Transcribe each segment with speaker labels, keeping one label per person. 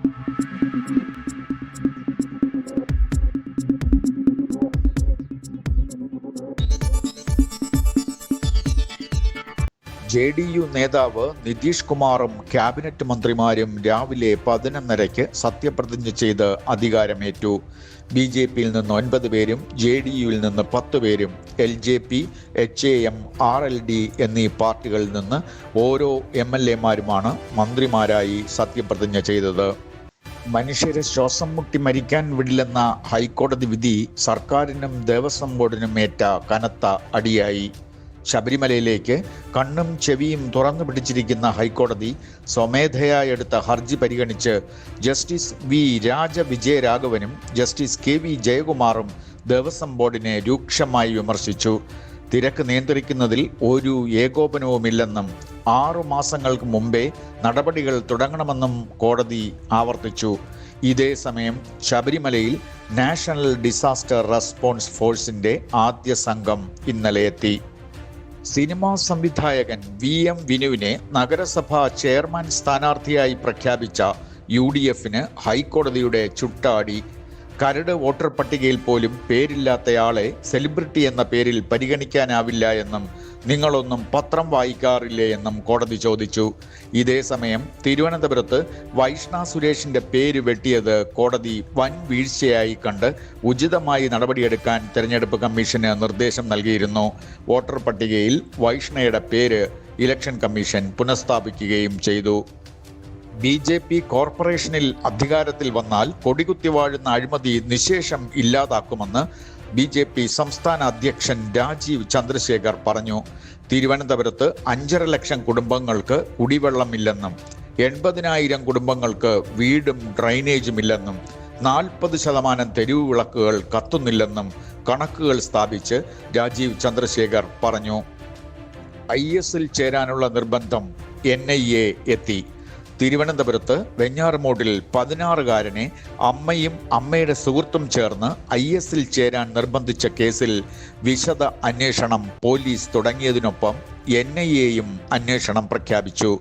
Speaker 1: JDU നേതാവ് നിതീഷ് കുമാറും cabinet മന്ത്രിമാരും രാവിലെ 11:30 സത്യപ്രതിജ്ഞ ചെയ്ത് അധികാരമേറ്റു. BJPയിൽ നിന്ന് 9 പേരും JDUവിൽ നിന്ന് 10 പേരും LJP, HAM, RLD എന്നീ പാർട്ടികളിൽ നിന്ന് ഓരോ MLAമാരുമാണ് മന്ത്രിമാരായി സത്യപ്രതിജ്ഞ ചെയ്തത്. മനുഷ്യരെ ശ്വാസം മുട്ടി മരിക്കാൻ വിടില്ലെന്ന ഹൈക്കോടതി വിധി സർക്കാരിനും ദേവസ്വം ബോർഡിനും ഏറ്റ കനത്ത അടിയായി. ശബരിമലയിലേക്ക് കണ്ണും ചെവിയും തുറന്നു പിടിച്ചിരിക്കുന്ന ഹൈക്കോടതി സ്വമേധയാ എടുത്ത ഹർജി പരിഗണിച്ച് ജസ്റ്റിസ് V. രാജവിജയരാഘവനും ജസ്റ്റിസ് KV. ജയകുമാറും ദേവസ്വം ബോർഡിനെ രൂക്ഷമായി വിമർശിച്ചു. തിരക്ക് നിയന്ത്രിക്കുന്നതിൽ ഒരു ഏകോപനവുമില്ലെന്നും 6 മാസങ്ങൾക്ക് മുമ്പേ നടപടികൾ തുടങ്ങണമെന്നും കോടതി ആവർത്തിച്ചു. ഇതേസമയം ശബരിമലയിൽ നാഷണൽ ഡിസാസ്റ്റർ റെസ്പോൺസ് ഫോഴ്സിന്റെ ആദ്യ സംഘം ഇന്നലെ എത്തി. സിനിമാ സംവിധായകൻ VM വിനുവിനെ നഗരസഭാ ചെയർമാൻ സ്ഥാനാർത്ഥിയായി പ്രഖ്യാപിച്ച UDFന് ഹൈക്കോടതിയുടെ ചുട്ടാടി. കരട് വോട്ടർ പട്ടികയിൽ പോലും പേരില്ലാത്തയാളെ സെലിബ്രിറ്റി എന്ന പേരിൽ പരിഗണിക്കാനാവില്ല എന്നും നിങ്ങളൊന്നും പത്രം വായിക്കാറില്ലേ എന്നും കോടതി ചോദിച്ചു. ഇതേസമയം തിരുവനന്തപുരത്ത് വൈഷ്ണ സുരേഷിന്റെ പേര് വെട്ടിയത് കോടതി വൻ വീഴ്ചയായി കണ്ട് ഉചിതമായി നടപടിയെടുക്കാൻ തെരഞ്ഞെടുപ്പ് കമ്മീഷന് നിർദ്ദേശം നൽകിയിരുന്നു. വോട്ടർ പട്ടികയിൽ വൈഷ്ണയുടെ പേര് ഇലക്ഷൻ കമ്മീഷൻ പുനഃസ്ഥാപിക്കുകയും ചെയ്തു. BJP കോർപ്പറേഷനിൽ അധികാരത്തിൽ വന്നാൽ കൊടികുത്തി വാഴുന്ന അഴിമതി നിശേഷം ഇല്ലാതാക്കുമെന്ന് BJP സംസ്ഥാന അധ്യക്ഷൻ രാജീവ് ചന്ദ്രശേഖർ പറഞ്ഞു. തിരുവനന്തപുരത്ത് 5.5 ലക്ഷം കുടുംബങ്ങൾക്ക് കുടിവെള്ളമില്ലെന്നും 80,000 കുടുംബങ്ങൾക്ക് വീടും ഡ്രൈനേജും ഇല്ലെന്നും 40% തെരുവ് വിളക്കുകൾ കത്തുന്നില്ലെന്നും കണക്കുകൾ സ്ഥാപിച്ച് രാജീവ് ചന്ദ്രശേഖർ പറഞ്ഞു. ISൽ ചേരാനുള്ള നിർബന്ധം NIA എത്തി. തിരുവനന്തപുരത്ത് വെഞ്ഞാറമൂടിൽ 16-കാരനെ അമ്മയും അമ്മയുടെ സുഹൃത്തും ചേർന്ന് ISൽ ചേരാൻ നിർബന്ധിച്ച കേസിൽ വിശദ അന്വേഷണം പോലീസ് തുടങ്ങിയതിനൊപ്പം NIAയും അന്വേഷണം പ്രഖ്യാപിച്ചു.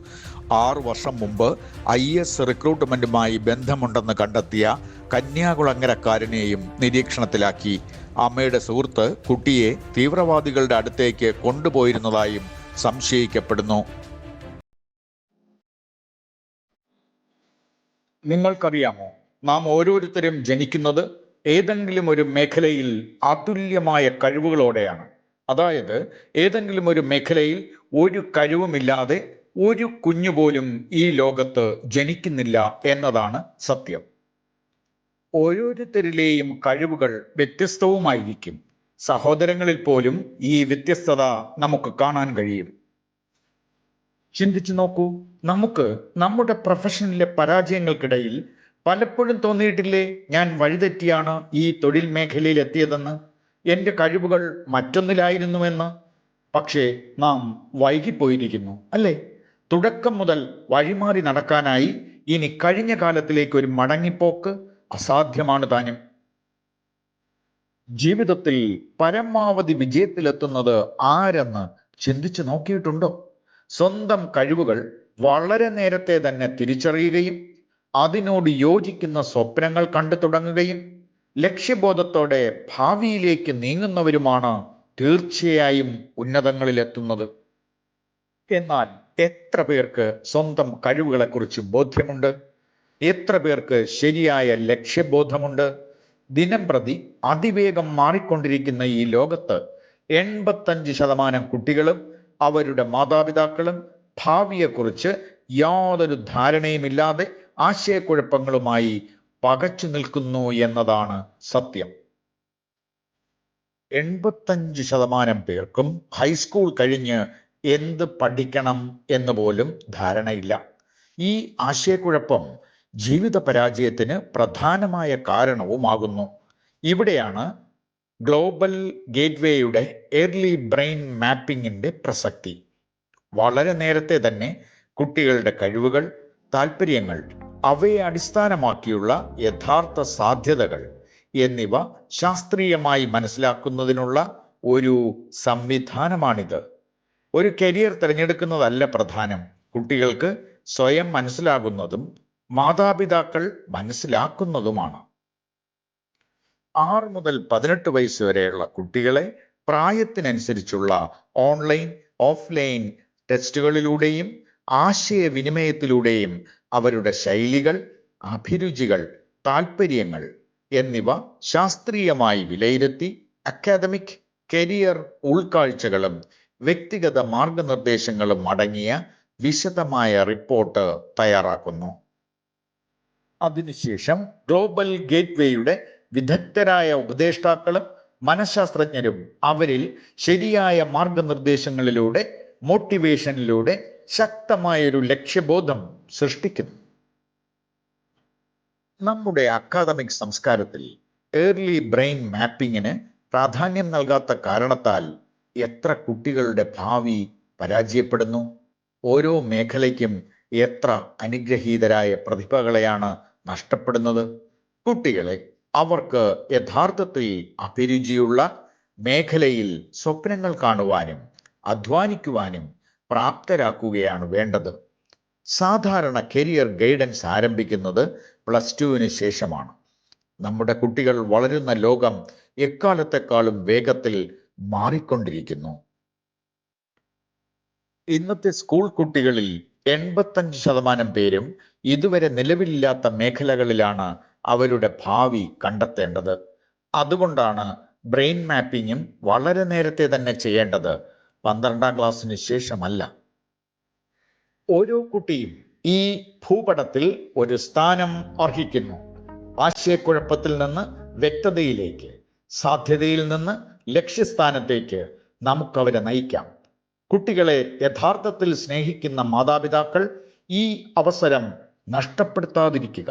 Speaker 1: 6 വർഷം മുമ്പ് IS റിക്രൂട്ട്മെന്റുമായി ബന്ധമുണ്ടെന്ന് കണ്ടെത്തിയ കന്യാകുളങ്ങരക്കാരനെയും നിരീക്ഷണത്തിലാക്കി. അമ്മയുടെ സുഹൃത്ത് കുട്ടിയെ തീവ്രവാദികളുടെ അടുത്തേക്ക് കൊണ്ടുപോയിരുന്നതായും സംശയിക്കപ്പെടുന്നു. നിങ്ങൾക്കറിയാമോ, നാം ഓരോരുത്തരും ജനിക്കുന്നത് ഏതെങ്കിലും ഒരു മേഖലയിൽ അതുല്യമായ കഴിവുകളോടെയാണ്. അതായത് ഏതെങ്കിലും ഒരു മേഖലയിൽ ഒരു കഴിവുമില്ലാതെ ഒരു കുഞ്ഞു പോലും ഈ ലോകത്ത് ജനിക്കുന്നില്ല എന്നതാണ് സത്യം. ഓരോരുത്തരിലെയും കഴിവുകൾ വ്യത്യസ്തവുമായിരിക്കും. സഹോദരങ്ങളിൽ പോലും ഈ വ്യത്യസ്തത നമുക്ക് കാണാൻ കഴിയും. ചിന്തിച്ചു നോക്കൂ, നമുക്ക് നമ്മുടെ പ്രൊഫഷനിലെ പരാജയങ്ങൾക്കിടയിൽ പലപ്പോഴും തോന്നിയിട്ടില്ലേ, ഞാൻ വഴിതെറ്റിയാണ് ഈ തൊഴിൽ മേഖലയിൽ എത്തിയതെന്ന്, എൻ്റെ കഴിവുകൾ മറ്റൊന്നിലായിരുന്നുവെന്ന്? പക്ഷേ നാം വൈകിപ്പോയിരിക്കുന്നു, അല്ലേ? തുടക്കം മുതൽ വഴിമാറി നടക്കാനായി ഇനി കഴിഞ്ഞ കാലത്തിലേക്ക് ഒരു മടങ്ങിപ്പോക്ക് അസാധ്യമാണ് താനും. ജീവിതത്തിൽ പരമാവധി വിജയത്തിലെത്തുന്നത് ആരെന്ന് ചിന്തിച്ചു നോക്കിയിട്ടുണ്ടോ? സ്വന്തം കഴിവുകൾ വളരെ നേരത്തെ തന്നെ തിരിച്ചറിയുകയും അതിനോട് യോജിക്കുന്ന സ്വപ്നങ്ങൾ കണ്ടു തുടങ്ങുകയും ലക്ഷ്യബോധത്തോടെ ഭാവിയിലേക്ക് നീങ്ങുന്നവരുമാണ് തീർച്ചയായും ഉന്നതങ്ങളിലെത്തുന്നത്. എന്നാൽ എത്ര പേർക്ക് സ്വന്തം കഴിവുകളെക്കുറിച്ച് ബോധ്യമുണ്ട്? എത്ര പേർക്ക് ശരിയായ ലക്ഷ്യബോധമുണ്ട്? ദിനംപ്രതി അതിവേഗം മാറിക്കൊണ്ടിരിക്കുന്ന ഈ ലോകത്ത് 85% കുട്ടികളും അവരുടെ മാതാപിതാക്കളും ഭാവിയെക്കുറിച്ച് യാതൊരു ധാരണയുമില്ലാതെ ആശയക്കുഴപ്പങ്ങളുമായി പകച്ചു നിൽക്കുന്നു എന്നതാണ് സത്യം. 85% പേർക്കും ഹൈസ്കൂൾ കഴിഞ്ഞ് എന്ത് പഠിക്കണം എന്ന് പോലും ധാരണയില്ല. ഈ ആശയക്കുഴപ്പം ജീവിത പരാജയത്തിന് പ്രധാനമായ കാരണവുമാകുന്നു. ഇവിടെയാണ് ഗ്ലോബൽ ഗേറ്റ്വേയുടെ ഏർലി ബ്രെയിൻ മാപ്പിങ്ങിന്റെ പ്രസക്തി. വളരെ നേരത്തെ തന്നെ കുട്ടികളുടെ കഴിവുകൾ, താല്പര്യങ്ങൾ, അവയെ അടിസ്ഥാനമാക്കിയുള്ള യഥാർത്ഥ സാധ്യതകൾ എന്നിവ ശാസ്ത്രീയമായി മനസ്സിലാക്കുന്നതിനുള്ള ഒരു സംവിധാനമാണിത്. ഒരു കരിയർ തിരഞ്ഞെടുക്കുന്നതല്ല പ്രധാനം. കുട്ടികൾക്ക് സ്വയം മനസ്സിലാകുന്നതും മാതാപിതാക്കൾ മനസ്സിലാക്കുന്നതുമാണ്. 6 മുതൽ 18 വയസ്സ് വരെയുള്ള കുട്ടികളെ പ്രായത്തിനനുസരിച്ചുള്ള ഓൺലൈൻ, ഓഫ്ലൈൻ ടെസ്റ്റുകളിലൂടെയും ആശയവിനിമയത്തിലൂടെയും അവരുടെ ശൈലികൾ, അഭിരുചികൾ, താൽപ്പര്യങ്ങൾ എന്നിവ ശാസ്ത്രീയമായി വിലയിരുത്തി അക്കാദമിക്, കരിയർ ഉൾക്കാഴ്ചകളും വ്യക്തിഗത മാർഗനിർദ്ദേശങ്ങളും അടങ്ങിയ വിശദമായ റിപ്പോർട്ട് തയ്യാറാക്കുന്നു. അതിനുശേഷം ഗ്ലോബൽ ഗേറ്റ്വേയുടെ വിദഗ്ധരായ ഉപദേഷ്ടാക്കളും മനഃശാസ്ത്രജ്ഞരും അവരിൽ ശരിയായ മാർഗനിർദ്ദേശങ്ങളിലൂടെ, മോട്ടിവേഷനിലൂടെ ശക്തമായൊരു ലക്ഷ്യബോധം സൃഷ്ടിക്കുന്നു. നമ്മുടെ അക്കാദമിക് സംസ്കാരത്തിൽ ഏർലി ബ്രെയിൻ മാപ്പിങ്ങിന് പ്രാധാന്യം നൽകാത്ത കാരണത്താൽ എത്ര കുട്ടികളുടെ ഭാവി പരാജയപ്പെടുന്നു. ഓരോ മേഖലയ്ക്കും എത്ര അനുഗ്രഹീതരായ പ്രതിഭകളെയാണ് നഷ്ടപ്പെടുന്നത്. കുട്ടികളെ അവർക്ക് യഥാർത്ഥത്തിൽ അഭിരുചിയുള്ള മേഖലയിൽ സ്വപ്നങ്ങൾ കാണുവാനും അധ്വാനിക്കുവാനും പ്രാപ്തരാക്കുകയാണ് വേണ്ടത്. സാധാരണ കരിയർ ഗൈഡൻസ് ആരംഭിക്കുന്നത് +2 ശേഷമാണ്. നമ്മുടെ കുട്ടികൾ വളരുന്ന ലോകം എക്കാലത്തെക്കാളും വേഗത്തിൽ മാറിക്കൊണ്ടിരിക്കുന്നു. ഇന്നത്തെ സ്കൂൾ കുട്ടികളിൽ 85% പേരും ഇതുവരെ നിലവിലില്ലാത്ത മേഖലകളിലാണ് അവരുടെ ഭാവി കണ്ടെത്തേണ്ടത്. അതുകൊണ്ടാണ് ബ്രെയിൻ മാപ്പിങ്ങും വളരെ നേരത്തെ തന്നെ ചെയ്യേണ്ടത്, 12ാം ക്ലാസ്സിന് ശേഷമല്ല. ഓരോ കുട്ടിയും ഈ ഭൂപടത്തിൽ ഒരു സ്ഥാനം അർഹിക്കുന്നു. ആശയക്കുഴപ്പത്തിൽ നിന്ന് വ്യക്തതയിലേക്ക്, സാധ്യതയിൽ നിന്ന് ലക്ഷ്യസ്ഥാനത്തേക്ക് നമുക്കവരെ നയിക്കാം. കുട്ടികളെ യഥാർത്ഥത്തിൽ സ്നേഹിക്കുന്ന മാതാപിതാക്കൾ ഈ അവസരം നഷ്ടപ്പെടുത്താതിരിക്കുക.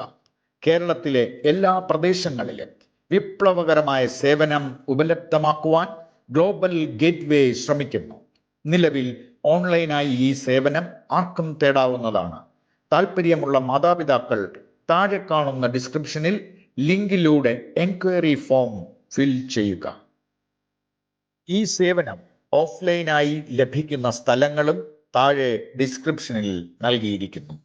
Speaker 1: കേരളത്തിലെ എല്ലാ പ്രദേശങ്ങളിലും വിപ്ലവകരമായ സേവനം ഉപലബ്ധമാക്കുവാൻ ഗ്ലോബൽ ഗേറ്റ്വേ ശ്രമിക്കുന്നു. നിലവിൽ ഓൺലൈനായി ഈ സേവനം ആർക്കും തേടാവുന്നതാണ്. താല്പര്യമുള്ള മാതാപിതാക്കൾ താഴെ കാണുന്ന ഡിസ്ക്രിപ്ഷനിൽ ലിങ്കിലൂടെ എൻക്വയറി ഫോം ഫിൽ ചെയ്യുക. ഈ സേവനം ഓഫ്ലൈനായി ലഭിക്കുന്ന സ്ഥലങ്ങളും താഴെ ഡിസ്ക്രിപ്ഷനിൽ നൽകിയിരിക്കുന്നു.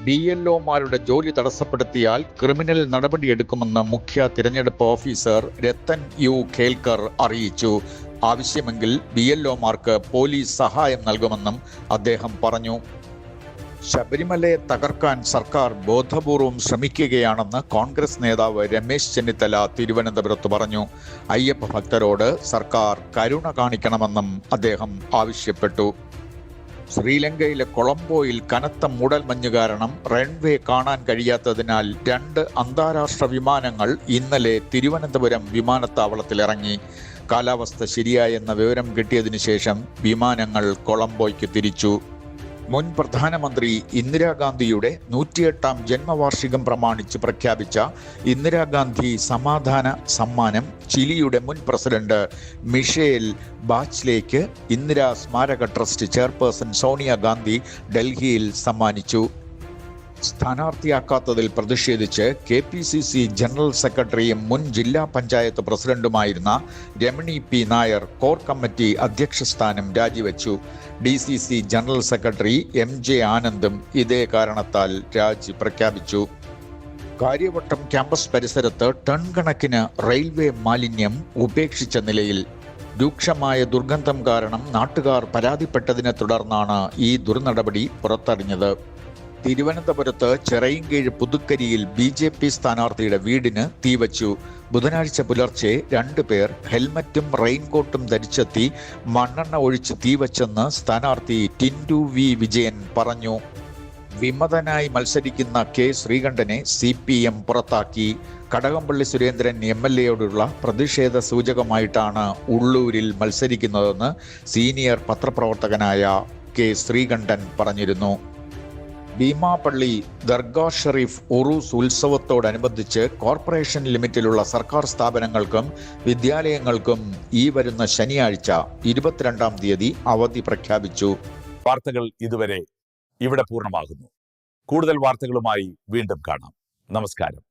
Speaker 1: BLOമാരുടെ ജോലി തടസ്സപ്പെടുത്തിയാൽ ക്രിമിനൽ നടപടിയെടുക്കുമെന്ന് മുഖ്യ തിരഞ്ഞെടുപ്പ് ഓഫീസർ രത്തൻ യു ഖേൽക്കർ അറിയിച്ചു. ആവശ്യമെങ്കിൽ BLOമാർക്ക് പോലീസ് സഹായം നൽകുമെന്നും അദ്ദേഹം പറഞ്ഞു. ശബരിമലയെ തകർക്കാൻ സർക്കാർ ബോധപൂർവം ശ്രമിക്കുകയാണെന്ന് കോൺഗ്രസ് നേതാവ് രമേശ് ചെന്നിത്തല തിരുവനന്തപുരത്ത് പറഞ്ഞു. അയ്യപ്പ ഭക്തരോട് സർക്കാർ കരുണ കാണിക്കണമെന്നും അദ്ദേഹം ആവശ്യപ്പെട്ടു. ശ്രീലങ്കയിലെ കൊളംബോയിൽ കനത്ത മൂടൽമഞ്ഞ് കാരണം റൺവേ കാണാൻ കഴിയാത്തതിനാൽ 2 അന്താരാഷ്ട്ര വിമാനങ്ങൾ ഇന്നലെ തിരുവനന്തപുരം വിമാനത്താവളത്തിലിറങ്ങി. കാലാവസ്ഥ ശരിയായെന്ന വിവരം കിട്ടിയതിനു ശേഷം വിമാനങ്ങൾ കൊളംബോയ്ക്ക് തിരിച്ചു. മുൻ പ്രധാനമന്ത്രി ഇന്ദിരാഗാന്ധിയുടെ 108ാം ജന്മവാർഷികം പ്രമാണിച്ച് പ്രഖ്യാപിച്ച ഇന്ദിരാഗാന്ധി സമാധാന സമ്മാനം ചിലിയുടെ മുൻ പ്രസിഡന്റ് മിഷേൽ ബാച്ലെയ്ക്ക് ഇന്ദിരാ സ്മാരക ട്രസ്റ്റ് ചെയർപേഴ്സൺ സോണിയാഗാന്ധി ഡൽഹിയിൽ സമ്മാനിച്ചു. സ്ഥാനാർത്ഥിയാക്കാത്തതിൽ പ്രതിഷേധിച്ച് KPCC ജനറൽ സെക്രട്ടറിയും മുൻ ജില്ലാ പഞ്ചായത്ത് പ്രസിഡന്റുമായിരുന്ന Ramani P. Nair core committee അധ്യക്ഷ സ്ഥാനം രാജിവെച്ചു. DCC ജനറൽ സെക്രട്ടറി MJ ആനന്ദും ഇതേ കാരണത്താൽ രാജി പ്രഖ്യാപിച്ചു. കാര്യവട്ടം ക്യാമ്പസ് പരിസരത്ത് ടൺ കണക്കിന് റെയിൽവേ മാലിന്യം ഉപേക്ഷിച്ച നിലയിൽ. രൂക്ഷമായ ദുർഗന്ധം കാരണം നാട്ടുകാർ പരാതിപ്പെട്ടതിനെ തുടർന്നാണ് ഈ ദുർനടപടി പുറത്തറിഞ്ഞത്. തിരുവനന്തപുരത്ത് ചിറയിൻകീഴ് പുതുക്കരിയിൽ BJP സ്ഥാനാർത്ഥിയുടെ വീടിന് തീവച്ചു. ബുധനാഴ്ച പുലർച്ചെ 2 പേർ ഹെൽമറ്റും റെയിൻകോട്ടും ധരിച്ചെത്തി മണ്ണെണ്ണ ഒഴിച്ച് തീവച്ചെന്ന് സ്ഥാനാർത്ഥി ടിൻഡു V. വിജയൻ പറഞ്ഞു. വിമതനായി മത്സരിക്കുന്ന K. ശ്രീകണ്ഠനെ CPM പുറത്താക്കി. കടകംപള്ളി സുരേന്ദ്രൻ MLAയോടുള്ള പ്രതിഷേധ സൂചകമായിട്ടാണ് ഉള്ളൂരിൽ മത്സരിക്കുന്നതെന്ന് സീനിയർ പത്രപ്രവർത്തകനായ K. ശ്രീകണ്ഠൻ പറഞ്ഞിരുന്നു. ഭീമാപള്ളി ദർഗാ ഷെരീഫ് ഉറൂസ് ഉത്സവത്തോടനുബന്ധിച്ച് കോർപ്പറേഷൻ ലിമിറ്റിലുള്ള സർക്കാർ സ്ഥാപനങ്ങൾക്കും വിദ്യാലയങ്ങൾക്കും ഈ വരുന്ന ശനിയാഴ്ച 22-ാം തീയതി അവധി പ്രഖ്യാപിച്ചു.
Speaker 2: വാർത്തകൾ ഇതുവരെ ഇവിടെ പൂർണ്ണമാകുന്നു. കൂടുതൽ വാർത്തകളുമായി വീണ്ടും കാണാം. നമസ്കാരം.